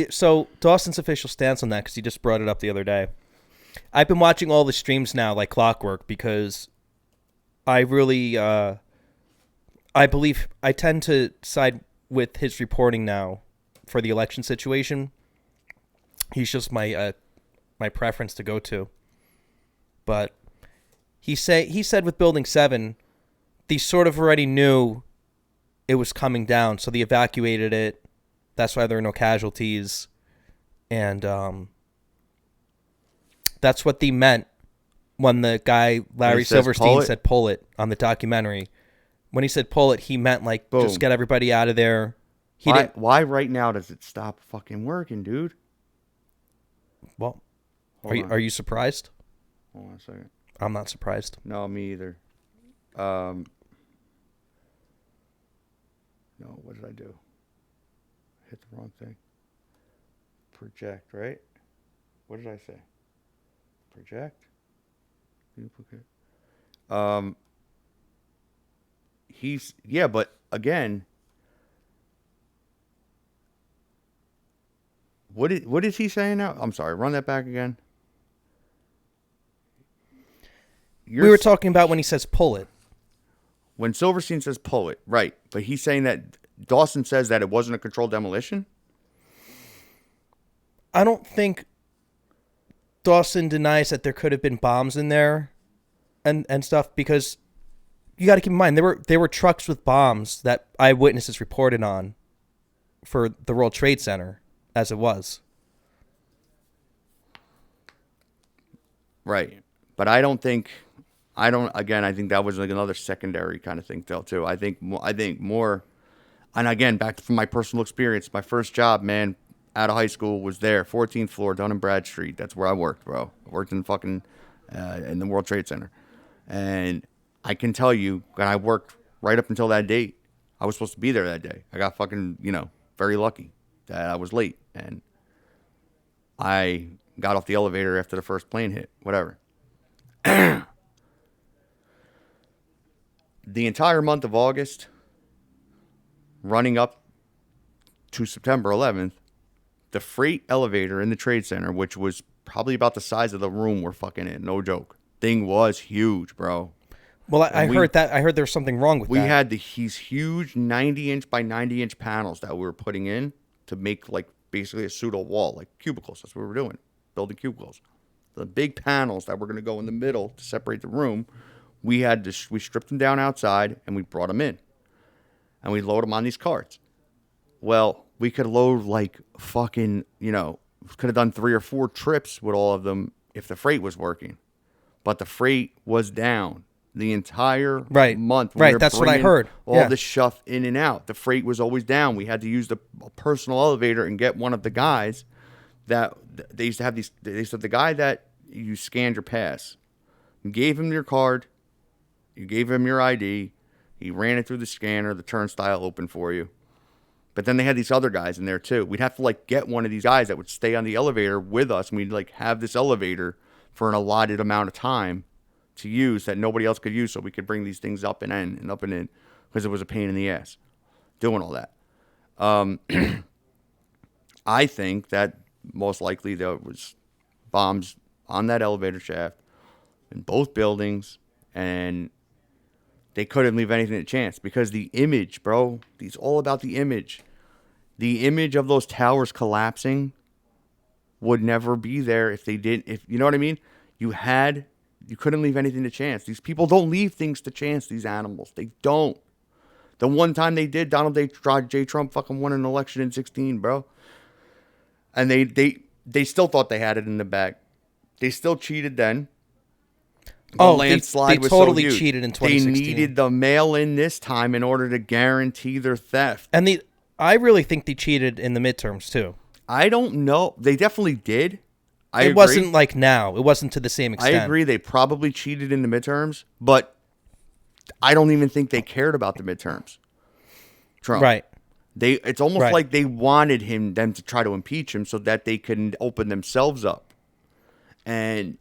so Dawson's official stance on that, because he just brought it up the other day. I've been watching all the streams now like clockwork because I really... I believe I tend to side with his reporting now for the election situation. He's just my preference to go to. But he said with Building 7, they sort of already knew it was coming down, so they evacuated it. That's why there are no casualties. And that's what they meant when the guy, Larry Silverstein, said pull it on the documentary. When he said pull it, he meant like Boom. Just get everybody out of there. Why right now does it stop fucking working, dude? Well, are you surprised? Hold on a second. I'm not surprised. No, me either. No, what did I do? Hit the wrong thing. Project, right? What did I say? Project? Duplicate. But again, what is he saying now? I'm sorry, run that back again. We were talking about when he says pull it. When Silverstein says pull it, right. But he's saying that Dawson says that it wasn't a controlled demolition? I don't think Dawson denies that there could have been bombs in there and stuff, because you got to keep in mind there were trucks with bombs that eyewitnesses reported on for the World Trade Center as it was. Right. But I think that was like another secondary kind of thing too. I think more, and again, back from my personal experience, my first job, man, out of high school was there, 14th floor, Dun and Bradstreet. That's where I worked, bro. I worked in fucking, in the World Trade Center. And I can tell you, when I worked right up until that date, I was supposed to be there that day. I got fucking, very lucky that I was late. And I got off the elevator after the first plane hit, whatever. The entire month of August, running up to September 11th, the freight elevator in the Trade Center, which was probably about the size of the room we're fucking in, no joke, thing was huge, bro. Well, I heard there was something wrong with that. We had these huge 90-inch by 90-inch panels that we were putting in to make like basically a pseudo wall, like cubicles. That's what we were doing, building cubicles. The big panels that were going to go in the middle to separate the room, we stripped them down outside and we brought them in. And we load them on these carts. Well, we could load like fucking, could have done 3 or 4 trips with all of them if the freight was working. But the freight was down the entire month. Right, that's what I heard. All the stuff in and out. The freight was always down. We had to use the personal elevator and get one of the guys that they used to have these. They said the guy that you scanned your pass, you gave him your card, you gave him your ID, he ran it through the scanner, the turnstile opened for you. But then they had these other guys in there too. We'd have to like get one of these guys that would stay on the elevator with us, and we'd like have this elevator for an allotted amount of time to use that nobody else could use, so we could bring these things up and in and up and in, because it was a pain in the ass doing all that. I think that most likely there was bombs on that elevator shaft in both buildings, and they couldn't leave anything to chance because the image, bro, it's all about the image. The image of those towers collapsing would never be there if they didn't. If you know what I mean, you couldn't leave anything to chance. These people don't leave things to chance. These animals, they don't. The one time they did, Donald J. Trump fucking won an election in 2016, bro. And they still thought they had it in the bag. They still cheated then. The landslide they was totally so huge. cheated in 2016. They needed the mail-in this time in order to guarantee their theft. And I really think they cheated in the midterms too. I don't know. They definitely did. I It agree. wasn't like now. It wasn't to the same I extent. agree. They probably cheated in the midterms, but I don't even think they cared about the midterms. Trump. Right. It's almost Right. like they wanted them to try to impeach him so that they can open themselves up. And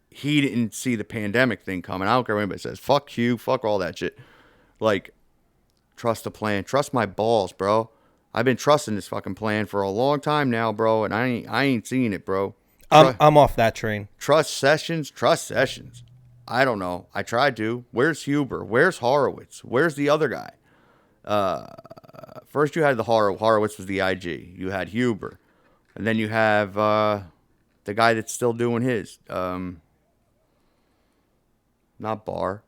he didn't see the pandemic thing coming. I don't care what anybody says. Fuck you. Fuck all that shit. Like, trust the plan. Trust my balls, bro. I've been trusting this fucking plan for a long time now, bro, and I ain't seeing it, bro. I'm off that train. Trust Sessions. I don't know. I tried to. Where's Huber? Where's Horowitz? Where's the other guy? First you had the Horowitz was the IG. You had Huber. And then you have the guy that's still doing his. Not Barr.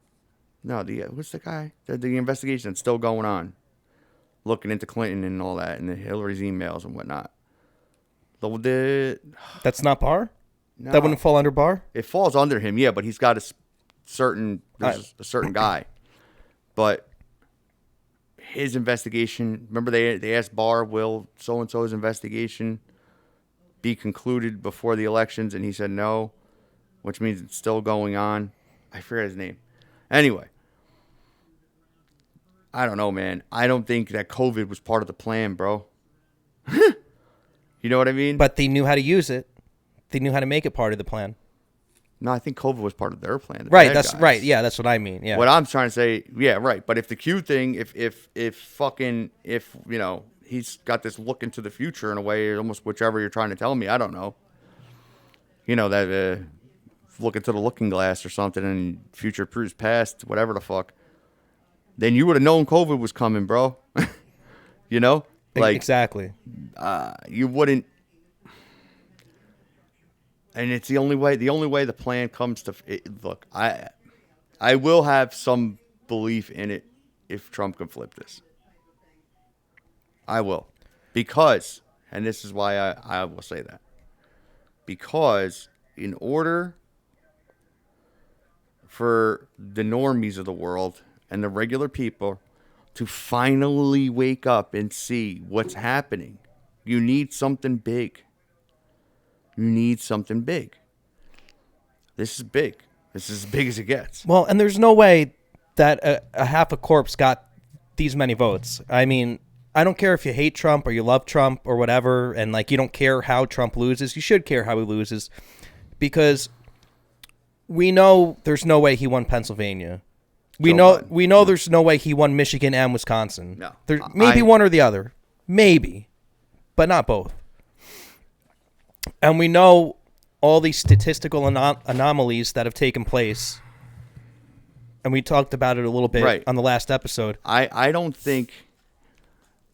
No, what's the guy? The investigation that's still going on. Looking into Clinton and all that, and the Hillary's emails and whatnot. That's not Barr? No. That wouldn't fall under Barr? It falls under him, yeah, but he's got a certain guy. But his investigation, remember they asked Barr, will so-and-so's investigation be concluded before the elections? And he said no, which means it's still going on. I forget his name. Anyway. I don't know, man. I don't think that COVID was part of the plan, bro. You know what I mean? But they knew how to use it. They knew how to make it part of the plan. No, I think COVID was part of their plan. Right, that's right. Yeah, that's what I mean. Yeah. What I'm trying to say, yeah, right. But if the Q thing, if you know, he's got this look into the future in a way, almost whichever you're trying to tell me, I don't know. You know, that look into the looking glass or something and future proves past, whatever the fuck. Then you would have known COVID was coming, bro. You know? Like, exactly. You wouldn't. And it's the only way the plan comes to look, I will have some belief in it if Trump can flip this. I will. Because, and this is why I will say that. Because in order for the normies of the world and the regular people to finally wake up and see what's happening, you need something big. You need something big. This is big. This is as big as it gets. Well, and there's no way that a half a corpse got these many votes. I mean, I don't care if you hate Trump or you love Trump or whatever, and like you don't care how Trump loses. You should care how he loses, because we know there's no way he won Pennsylvania. We know there's no way he won Michigan and Wisconsin. No. There maybe one or the other. Maybe. But not both. And we know all these statistical anomalies that have taken place. And we talked about it a little bit on the last episode. I don't think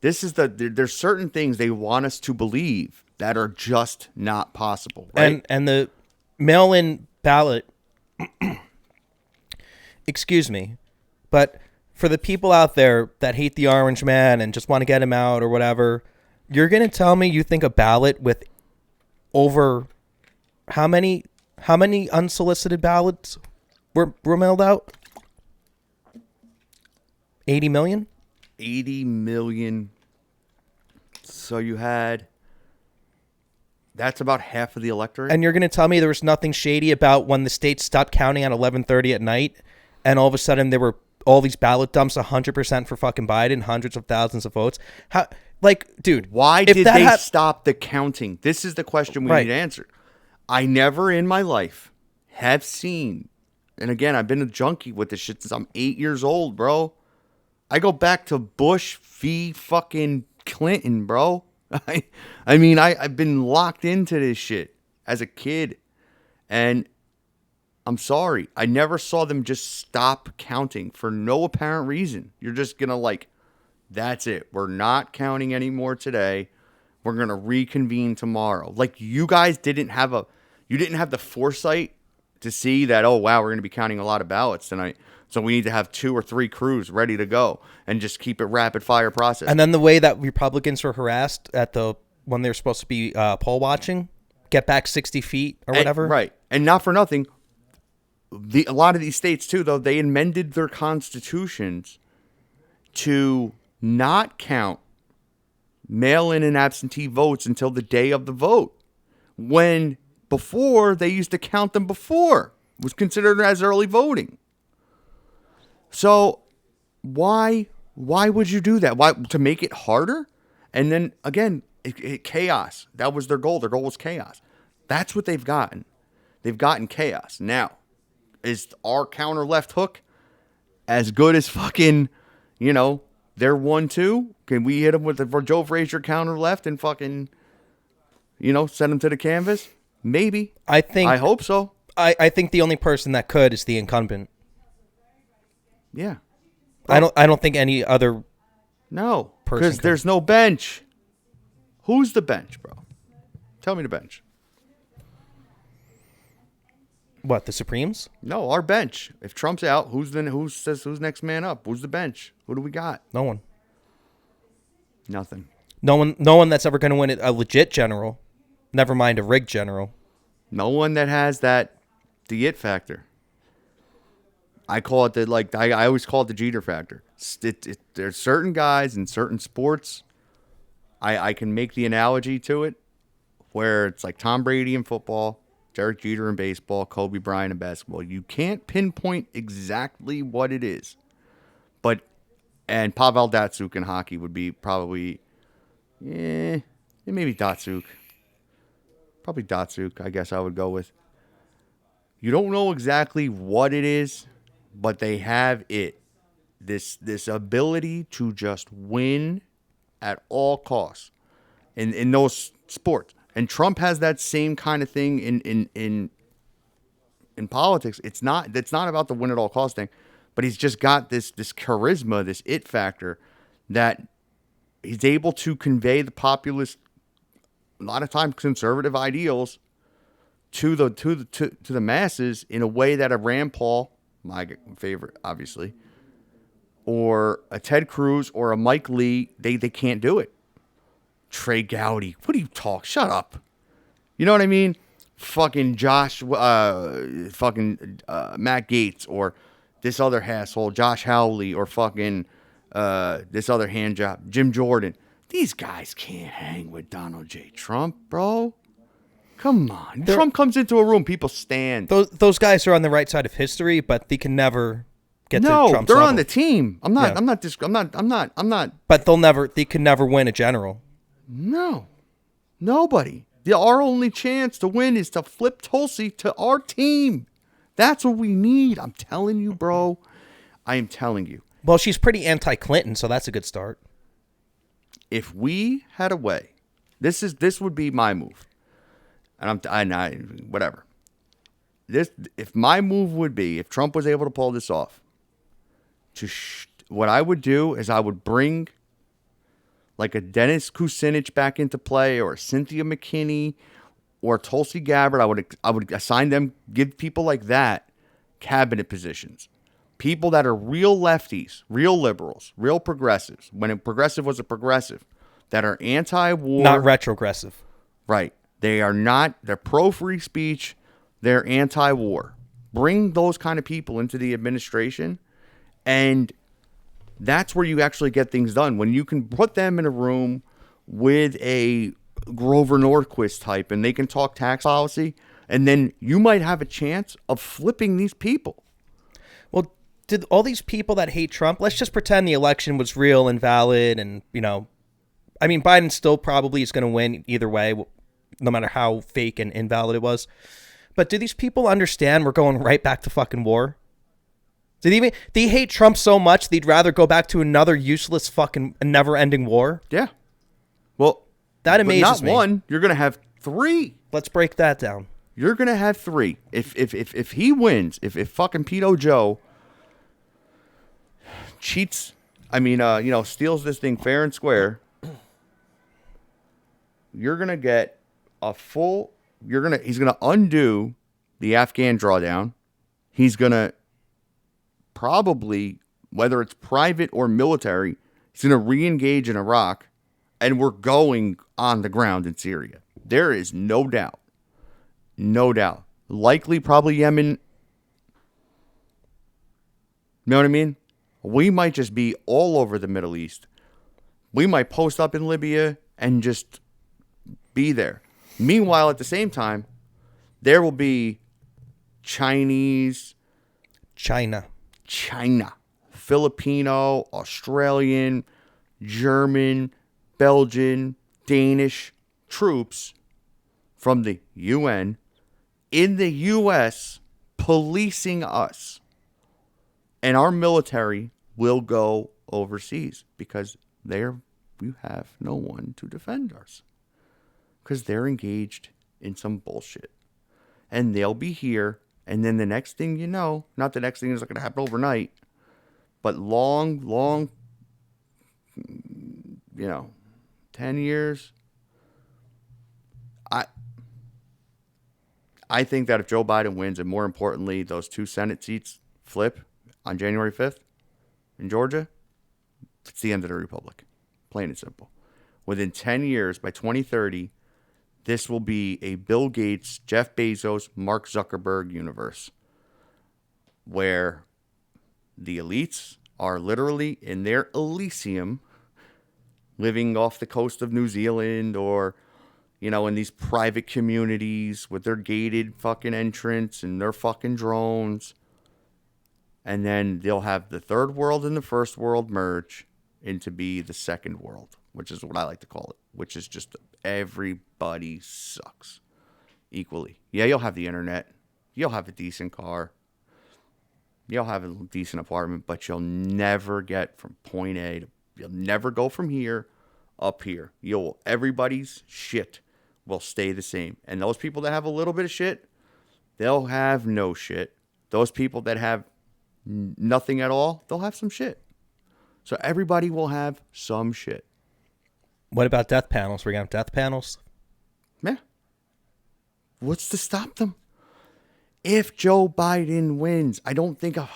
this is there's certain things they want us to believe that are just not possible. Right? And the mail-in ballot, excuse me, but for the people out there that hate the orange man and just want to get him out or whatever, you're going to tell me you think a ballot with over how many unsolicited ballots were mailed out? 80 million? 80 million. So you had, that's about half of the electorate. And you're going to tell me there was nothing shady about when the state stopped counting at 11:30 at night and all of a sudden there were all these ballot dumps 100% for fucking Biden, hundreds of thousands of votes? How, like, dude, why did they stop the counting? This is the question we need answered. I never in my life have seen, and again, I've been a junkie with this shit since I'm 8 years old, bro. I go back to Bush v. fucking Clinton, bro. I mean, I've been locked into this shit as a kid, and I'm sorry. I never saw them just stop counting for no apparent reason. You're just going to like, that's it. We're not counting anymore today. We're going to reconvene tomorrow. Like you guys didn't have the foresight to see that, oh, wow, we're going to be counting a lot of ballots tonight. So we need to have 2 or 3 crews ready to go and just keep it rapid fire process. And then the way that Republicans were harassed when they were supposed to be poll watching, get back 60 feet or whatever. Right. And not for nothing, a lot of these states, too, though, they amended their constitutions to not count mail-in and absentee votes until the day of the vote. When before, they used to count them before. It was considered as early voting. So why would you do that? Why, to make it harder? And then, again, chaos. That was their goal. Their goal was chaos. That's what they've gotten. They've gotten chaos. Now, is our counter left hook as good as fucking, their 1-2? Can we hit them with the Joe Frazier counter left and fucking, send them to the canvas? Maybe. I hope so. I think the only person that could is the incumbent. Yeah. I don't think any other No, because there's no bench. Who's the bench, bro? Tell me the bench. What, the Supremes? No, our bench. If Trump's out, who's next man up? Who's the bench? Who do we got? No one. Nothing. No one that's ever going to win a legit general. Never mind a rigged general. No one that has the it factor. I call it I always call it the Jeter factor. There's certain guys in certain sports. I can make the analogy to it where it's like Tom Brady in football, Derek Jeter in baseball, Kobe Bryant in basketball. You can't pinpoint exactly what it is. And Pavel Datsyuk in hockey would be probably, maybe Datsyuk. Probably Datsyuk, I guess I would go with. You don't know exactly what it is, but they have it. This ability to just win at all costs in those sports. And Trump has that same kind of thing in politics. It's not about the win at all cost thing, but he's just got this charisma, this it factor that he's able to convey the populist, a lot of times conservative ideals to the masses in a way that a Rand Paul, my favorite, obviously, or a Ted Cruz or a Mike Lee, they can't do it. Trey Gowdy, what do you talk? Shut up. You know what I mean? Fucking Matt Gaetz, or this other asshole, Josh Hawley, or fucking this other hand job, Jim Jordan. These guys can't hang with Donald J. Trump, bro. Come on. Trump comes into a room, people stand. Those guys are on the right side of history, but they can never get to Trump's level. No, they're on the team. I'm not. But they can never win a general. No. Nobody. Our only chance to win is to flip Tulsi to our team. That's what we need. I'm telling you, bro. I am telling you. Well, she's pretty anti-Clinton, so that's a good start. If we had a way, this would be my move. And whatever. If my move would be, if Trump was able to pull this off, what I would do is I would bring like a Dennis Kucinich back into play, or a Cynthia McKinney, or Tulsi Gabbard. I would assign them, give people like that cabinet positions. People that are real lefties, real liberals, real progressives. When a progressive was a progressive, that are anti-war. Not retrogressive. Right. They are not. They're pro-free speech. They're anti-war. Bring those kind of people into the administration, and that's where you actually get things done. When you can put them in a room with a Grover Norquist type, and they can talk tax policy, and then you might have a chance of flipping these people. Well, did all these people that hate Trump, let's just pretend the election was real and valid, and, I mean, Biden still probably is going to win either way, no matter how fake and invalid it was. But do these people understand we're going right back to fucking war? Do they hate Trump so much they'd rather go back to another useless fucking never-ending war? Yeah. Well, That But amazes not me. one. You're going to have 3. Let's break that down. You're going to have 3. If he wins, if fucking Pedo Joe cheats, steals this thing fair and square, you're going to get a full, he's going to undo the Afghan drawdown. He's going to probably, whether it's private or military, he's going to re-engage in Iraq, and we're going on the ground in Syria. There is no doubt. No doubt. Likely, probably Yemen. You know what I mean? We might just be all over the Middle East. We might post up in Libya and just be there. Meanwhile, at the same time, there will be Chinese, China, Filipino, Australian, German, Belgian, Danish troops from the UN in the U.S. policing us. And our military will go overseas because we have no one to defend us. Because they're engaged in some bullshit. And they'll be here, and then the next thing you know, not the next thing is not going to happen overnight, but long, 10 years. I think that if Joe Biden wins, and more importantly, those 2 Senate seats flip on January 5th in Georgia, it's the end of the republic. Plain and simple. Within 10 years, by 2030, this will be a Bill Gates, Jeff Bezos, Mark Zuckerberg universe where the elites are literally in their Elysium living off the coast of New Zealand or, in these private communities with their gated fucking entrance and their fucking drones. And then they'll have the third world and the first world merge into be the second world, which is what I like to call it, which is just everybody sucks equally. Yeah, you'll have the internet. You'll have a decent car. You'll have a decent apartment, but you'll never get from point A to, you'll never go from here up here. Everybody's shit will stay the same. And those people that have a little bit of shit, they'll have no shit. Those people that have nothing at all, they'll have some shit. So everybody will have some shit. What about death panels? We're going to have death panels? Yeah. What's to stop them? If Joe Biden wins, I don't think, I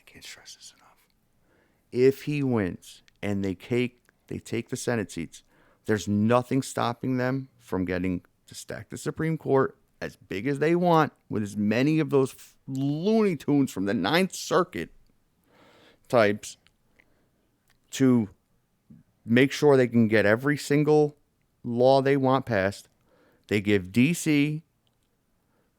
can't stress this enough. If he wins and they take the Senate seats, there's nothing stopping them from getting to stack the Supreme Court as big as they want with as many of those Looney Tunes from the Ninth Circuit types to make sure they can get every single law they want passed. They give D.C.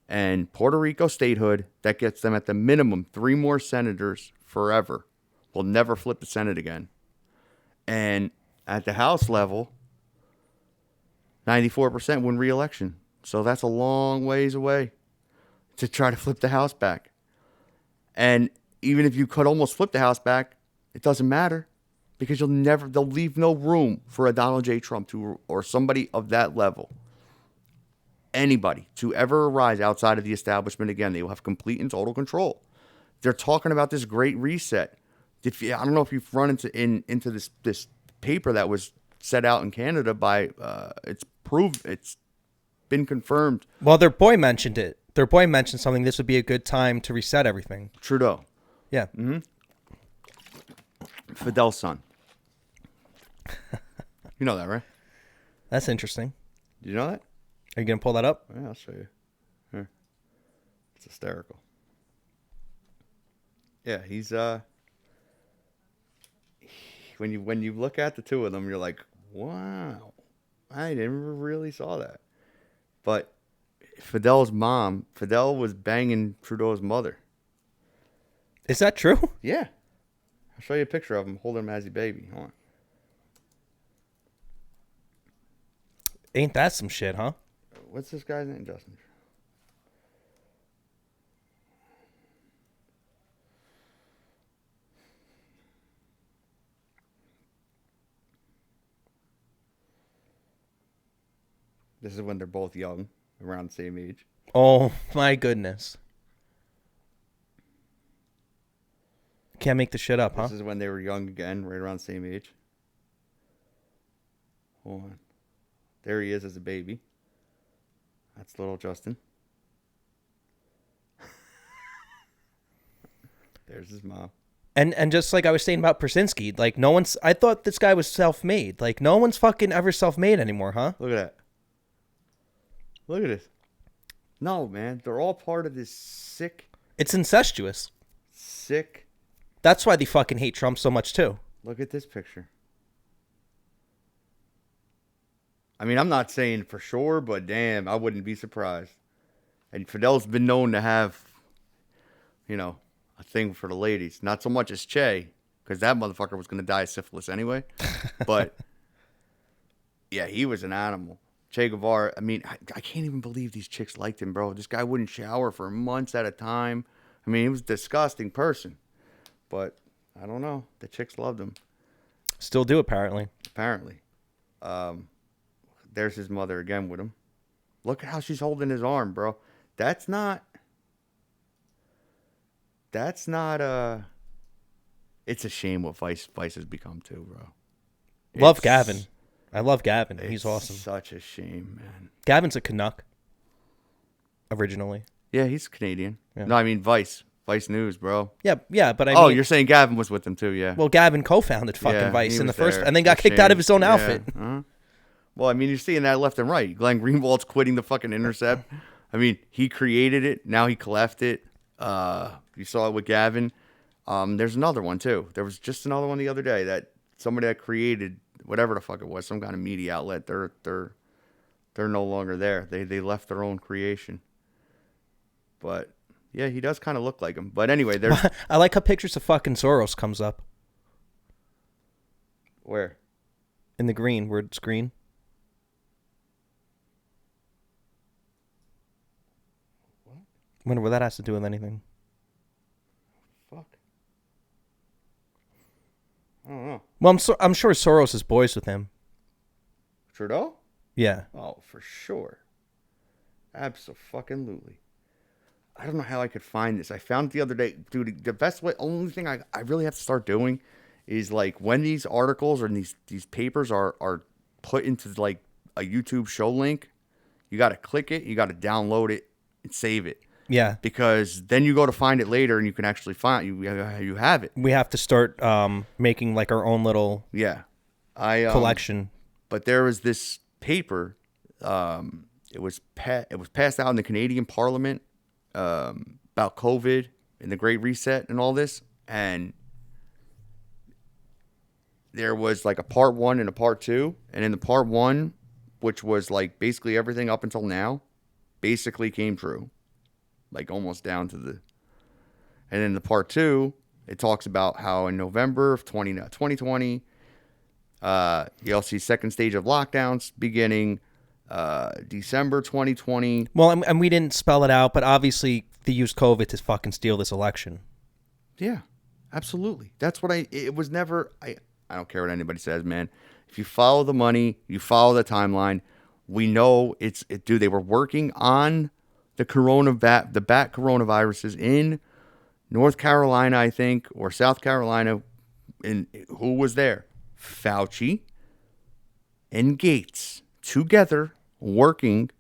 and Puerto Rico statehood. That gets them at the minimum 3 more senators forever. We'll never flip the Senate again. And at the House level, 94% win re-election. So that's a long ways away to try to flip the House back. And even if you could almost flip the House back, it doesn't matter because they'll leave no room for a Donald J. Trump or somebody of that level. Anybody to ever arise outside of the establishment again, they will have complete and total control. They're talking about this great reset. I don't know if you've run into this paper that was set out in Canada by it's been confirmed. Well, their boy mentioned it. Their boy mentioned something. This would be a good time to reset everything. Trudeau. Yeah. Mm-hmm. Fidel's son. You know that, right? That's interesting. Did you know that? Are you going to pull that up? Yeah, I'll show you. Here. It's hysterical. Yeah, he's when you look at the two of them, you're like, wow, I never really saw that. But Fidel was banging Trudeau's mother. Is that true? Yeah. I'll show you a picture of him holding him as a baby. Hold on. Ain't that some shit, huh? What's this guy's name, Justin? This is when they're both young, around the same age. Oh my goodness. Can't make the shit up, huh? This is when they were young again, right around the same age. Hold on. There he is as a baby. That's little Justin. There's his mom. And just like I was saying about Krasinski, like no one's. I thought this guy was self-made. Like no one's fucking ever self-made anymore, huh? Look at that. Look at this. No, man. They're all part of this sick. It's incestuous. Sick. That's why they fucking hate Trump so much too. Look at this picture. I mean, I'm not saying for sure, but damn, I wouldn't be surprised. And Fidel's been known to have, you know, a thing for the ladies. Not so much as Che, because that motherfucker was going to die of syphilis anyway. But, yeah, he was an animal. Che Guevara, I mean, I can't even believe these chicks liked him, bro. This guy wouldn't shower for months at a time. I mean, he was a disgusting person. But, I don't know. The chicks loved him. Still do, apparently. Apparently. There's his mother again with him. Look at how she's holding his arm, bro. That's not, it's a shame what Vice has become too, bro. Love Gavin. I love Gavin. He's awesome. Such a shame, man. Gavin's a Canuck. Originally. Yeah, he's Canadian. Yeah. No, I mean Vice News, bro. Yeah, but I mean. You're saying Gavin was with them too, yeah. Well, Gavin co-founded fucking Yeah, Vice he in the was first, there. and then got It's a kicked out of shame. his own Yeah. outfit. Uh-huh. Well, I mean, you're seeing that left and right. Glenn Greenwald's quitting the fucking Intercept. I mean, he created it. Now he left it. You saw it with Gavin. There's another one too. There was just another one the other day that somebody that created whatever the fuck it was, some kind of media outlet. They're no longer there. They left their own creation. But yeah, he does kind of look like him. But anyway, there's I like how pictures of fucking Soros comes up where in the green, where it's green. Wonder what that has to do with anything. fuck. I don't know. Well, I'm sure Soros is boys with him. Trudeau? Yeah. Oh, for sure. Absolutely. I don't know how I could find this. I found it the other day. Dude, the best way, only thing I really have to start doing is like when these articles or these papers are put into like a YouTube show link, you got to click it, you got to download it and save it. Yeah. Because then you go to find it later and you can actually find you have it. We have to start making like our own little collection. But there was this paper. It was passed out in the Canadian Parliament about COVID and the Great Reset and all this. And there was like a part 1 and a part 2. And in the part 1, which was like basically everything up until now, basically came true. Like almost down to the... And in the part 2, it talks about how in November of 2020, you'll see second stage of lockdowns beginning December 2020. Well, and we didn't spell it out, but obviously they used COVID to fucking steal this election. Yeah, absolutely. That's what it was never... I don't care what anybody says, man. If you follow the money, you follow the timeline, we know dude, they were working on the bat coronaviruses in North Carolina, I think, or South Carolina. And who was there? Fauci and Gates together working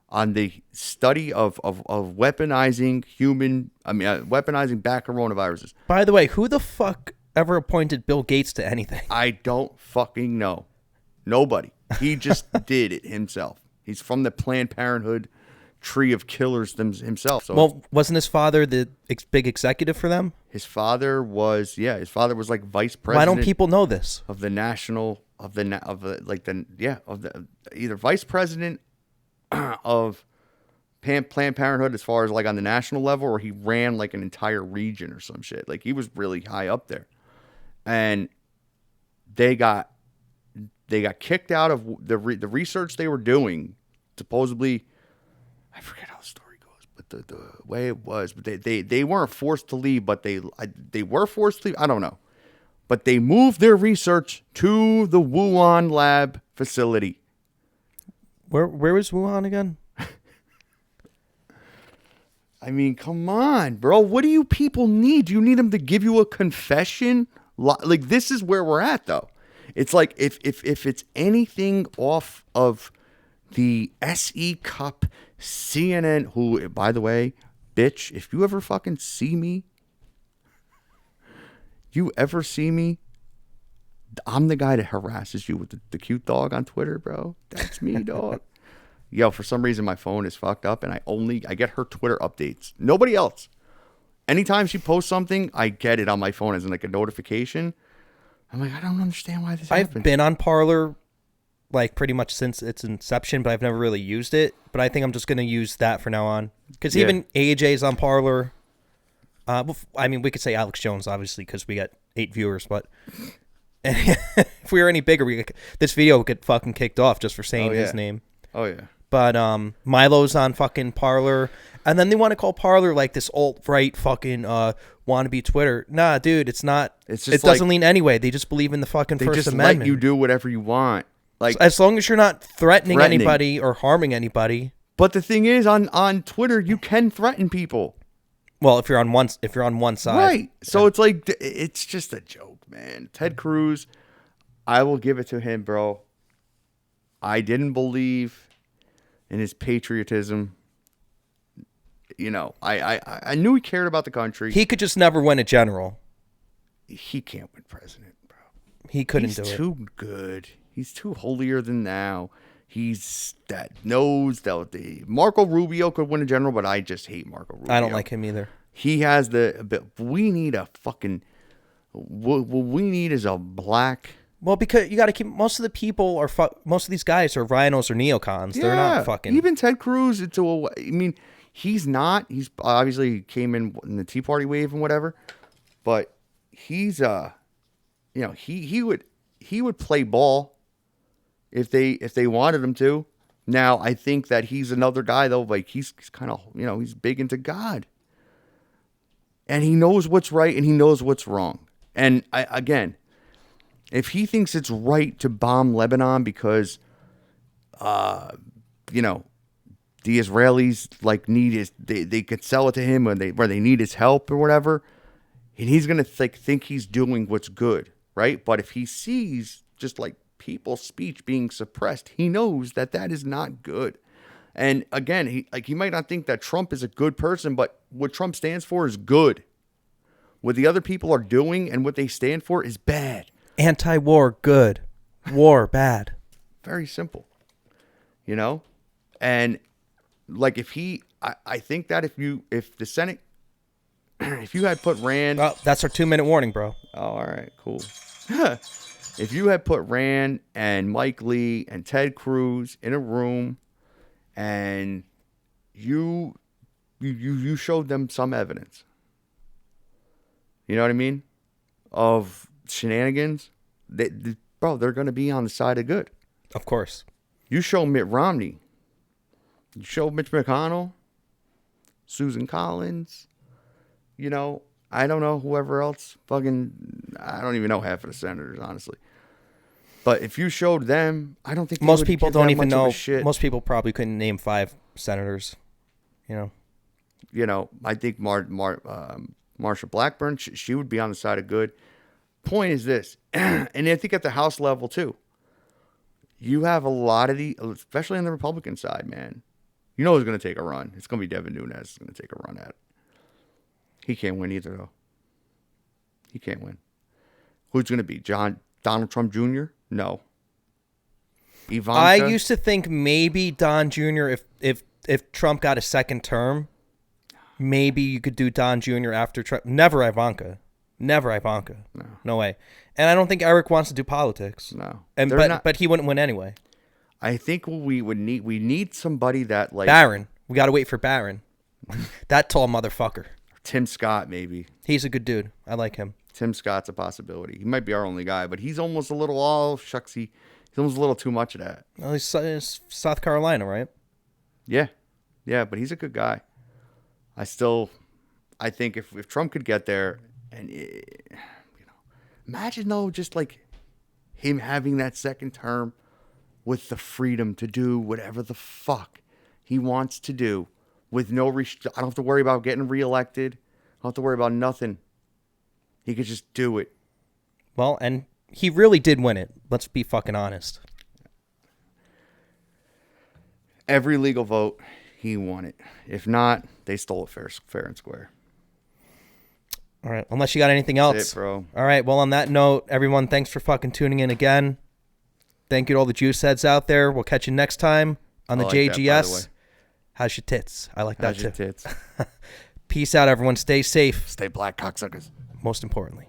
on the study of weaponizing weaponizing bat coronaviruses. By the way, who the fuck ever appointed Bill Gates to anything? I don't fucking know. Nobody. He just did it himself. He's from the Planned Parenthood tree of killers himself. So well, wasn't his father the big executive for them? his father was like vice president. Why don't people know this? Of the national either vice president of Planned Parenthood as far as like on the national level, or he ran like an entire region or some shit. Like he was really high up there, and they got kicked out of the research they were doing. Supposedly, I forget how the story goes, but the way it was, but they weren't forced to leave, but they were forced to leave. I don't know, but they moved their research to the Wuhan lab facility. Where was Wuhan again? I mean, come on, bro. What do you people need? Do you need them to give you a confession? Like, this is where we're at, though. It's like if it's anything off of the SE Cup, CNN, who, by the way, bitch, if you ever fucking see me, I'm the guy that harasses you with the cute dog on Twitter, bro. That's me, dog. Yo, for some reason my phone is fucked up and I get her Twitter updates. Nobody else. Anytime she posts something, I get it on my phone as like a notification. I'm like, I don't understand why this I've happened. been on Parler like pretty much since its inception, but I've never really used it. But I think I'm just going to use that for now on. Because even AJ's on Parler. I mean, we could say Alex Jones, obviously, because we got 8 viewers. But if we were any bigger, this video would get fucking kicked off just for saying his name. Oh, yeah. But Milo's on fucking Parler. And then they want to call Parler like this alt-right fucking wannabe Twitter. Nah, dude, it's not. It's just it doesn't lean anyway. They just believe in the fucking First just Amendment. let you do whatever you want. Like, as long as you're not threatening anybody or harming anybody. But the thing is, on Twitter, you can threaten people. Well, if you're on one side, right? So it's like it's just a joke, man. Ted Cruz, I will give it to him, bro. I didn't believe in his patriotism. You know, I knew he cared about the country. He could just never win a general. He can't win president, bro. He couldn't do it. He's too good. He's too holier than thou. He's that knows that the Marco Rubio could win a general, but I just hate Marco Rubio. I don't like him either. He has we need a fucking. What we need is a black. Well, because you got to keep. Most of the people are most of these guys are rhinos or neocons. They're not fucking. Even Ted Cruz. I mean, he's not. He's obviously came in the Tea Party wave and whatever, but he's he would play ball if they wanted him to. Now I think that he's another guy though. Like he's kind of he's big into God, and he knows what's right and he knows what's wrong. And again, if he thinks it's right to bomb Lebanon because the Israelis like need his, they could sell it to him where they need his help or whatever, and he's gonna think he's doing what's good, right? But if he sees just like people's speech being suppressed, he knows that is not good. And again, he might not think that Trump is a good person, but what Trump stands for is good. What the other people are doing and what they stand for is bad. Anti-war, good. War, bad. Very simple. And like I think that if the Senate, if you had put Rand. Oh, that's our 2-minute warning, bro. Oh, all right, cool. If you had put Rand and Mike Lee and Ted Cruz in a room and you showed them some evidence, you know what I mean, of shenanigans, they're going to be on the side of good. Of course. You show Mitt Romney, you show Mitch McConnell, Susan Collins, I don't know whoever else. I don't even know half of the senators, honestly. But if you showed them, I don't think most people don't even know. Shit. Most people probably couldn't name 5 senators. I think Marsha Blackburn, she would be on the side of good. Point is this, and I think at the House level too, you have a lot of especially on the Republican side, man. You know who's going to take a run? It's going to be Devin Nunes is going to take a run at it. He can't win either, though. He can't win. Who's going to be? Donald Trump Jr.? No. Ivanka? I used to think maybe Don Jr. If Trump got a second term, maybe you could do Don Jr. after Trump. Never Ivanka. No way. And I don't think Eric wants to do politics. No. But he wouldn't win anyway. I think we need somebody that like Barron. We got to wait for Barron. That tall motherfucker. Tim Scott, maybe. He's a good dude. I like him. Tim Scott's a possibility. He might be our only guy, but he's almost a little he's almost a little too much of that. Well, he's South Carolina, right? Yeah, but he's a good guy. I think if Trump could get there, and imagine though, just like him having that second term, with the freedom to do whatever the fuck he wants to do with no I don't have to worry about getting reelected. I don't have to worry about nothing. He could just do it. Well, and he really did win it. Let's be fucking honest. Every legal vote, he won it. If not, they stole it fair and square. All right. Unless you got anything else. That's it, bro. All right. Well, on that note, everyone, thanks for fucking tuning in again. Thank you to all the juice heads out there. We'll catch you next time on the I like that, by the way. JGS. How's your tits? I like that How's your too. tits? Peace out, everyone. Stay safe, Stay black, cocksuckers. most importantly.